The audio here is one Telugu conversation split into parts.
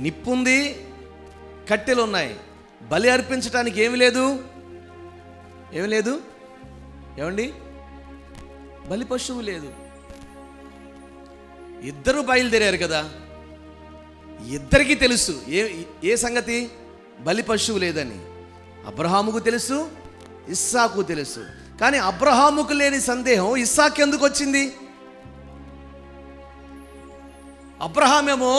నిప్పుంది, కట్టెలు ఉన్నాయి. బలి అర్పించడానికి ఏమి లేదు, ఏమి లేదు ఏమండి, బలి పశువు లేదు. ఇద్దరు బయలుదేరారు కదా, ఇద్దరికీ తెలుసు ఏ సంగతి, బలి పశువు లేదని. అబ్రహాముకు తెలుసు, ఇస్సాకు తెలుసు. కానీ అబ్రహాముకు లేని సందేహం ఇస్సాకు ఎందుకు వచ్చింది? అబ్రహామేమో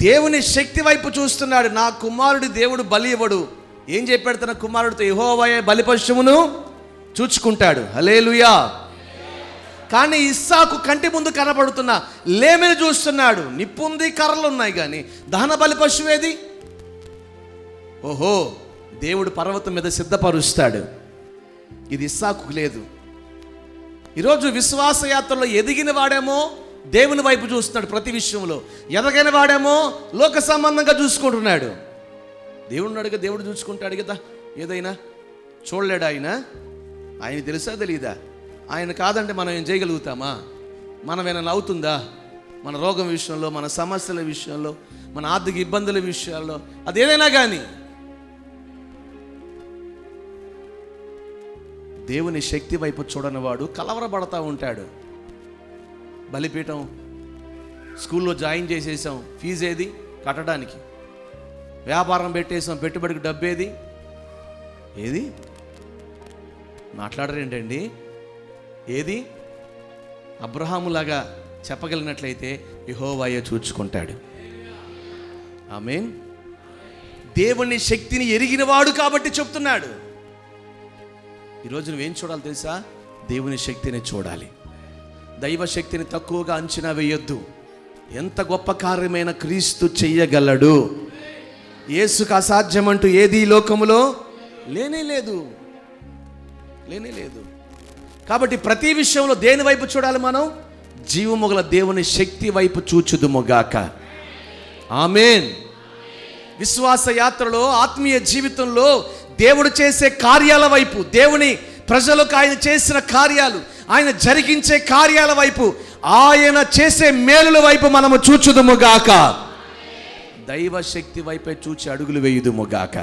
దేవుని శక్తి వైపు చూస్తున్నాడు. నా కుమారుడి దేవుడు బలి ఇవ్వడు. ఏం చెప్పాడు తన కుమారుడితో? యెహోవాయే బలి పశువును చూచుకుంటాడు. హల్లెలూయా. కానీ ఇస్సాకు కంటి ముందు కనబడుతున్న లేమిని చూస్తున్నాడు. నిప్పుంది, కర్రలు ఉన్నాయి, కానీ దహన బలి పశువేది? ఓహో, దేవుడు పర్వతం మీద సిద్ధపరుస్తాడు. ఇది ఇస్సాకు లేదు. ఈరోజు విశ్వాసయాత్రలో ఎదిగిన వాడేమో దేవుని వైపు చూస్తున్నాడు ప్రతి విషయంలో, ఎదగని వాడేమో లోక సంబంధంగా చూసుకుంటున్నాడు. దేవుడిని అడిగా దేవుడు చూసుకుంటాడు కదా. ఏదైనా చూడలేడు ఆయన తెలుసా తెలీదా? ఆయన కాదంటే మనం ఏం చేయగలుగుతామా? మనం ఏమైనా అవుతుందా? మన రోగం విషయంలో, మన సమస్యల విషయంలో, మన ఆర్థిక ఇబ్బందుల విషయాల్లో, అదేదైనా కానీ దేవుని శక్తి వైపు చూడని వాడు కలవరపడతా ఉంటాడు. బలిపీఠం స్కూల్లో జాయిన్ చేసేసాం, ఫీజు ఏది కట్టడానికి? వ్యాపారం పెట్టేసాం, పెట్టుబడికి డబ్బు ఏది మాట్లాడరేంటండి? ఏది? అబ్రహాములాగా చెప్పగలిగినట్లయితే యెహోవాయే చూచుకుంటాడు. ఆమేన్. దేవుని శక్తిని ఎరిగినవాడు కాబట్టి చెప్తున్నాడు. ఈరోజు నువ్వేం చూడాలి తెలుసా? దేవుని శక్తిని చూడాలి. దైవ శక్తిని తక్కువగా అంచనా వేయొద్దు. ఎంత గొప్ప కార్యమైన క్రీస్తు చెయ్యగలడు. యేసుకు అసాధ్యమంటూ ఏది ఈ లోకములో లేనే లేదు. కాబట్టి ప్రతి విషయంలో దేని వైపు చూడాలి మనం? జీవముగల దేవుని శక్తి వైపు చూచుదుముగాక. ఆమేన్. విశ్వాస యాత్రలో, ఆత్మీయ జీవితంలో దేవుడు చేసే కార్యాల వైపు, దేవుని ప్రజలకు ఆయన చేసిన కార్యాలు, ఆయన జరిగించే కార్యాల వైపు, ఆయన చేసే మేలుల వైపు మనము చూచుదుముగాక. దైవ శక్తి వైపే చూచి అడుగులు వేయుదుముగాక.